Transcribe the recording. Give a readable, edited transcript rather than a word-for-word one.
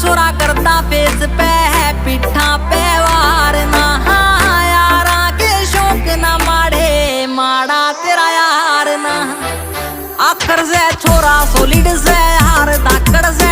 छोरा करता फेस पे है पीठा पे वार ना। यारा के शौक ना माड़े माड़ा तेरा यार ना। आखर से छोरा सोलिड से हार धाकड़ से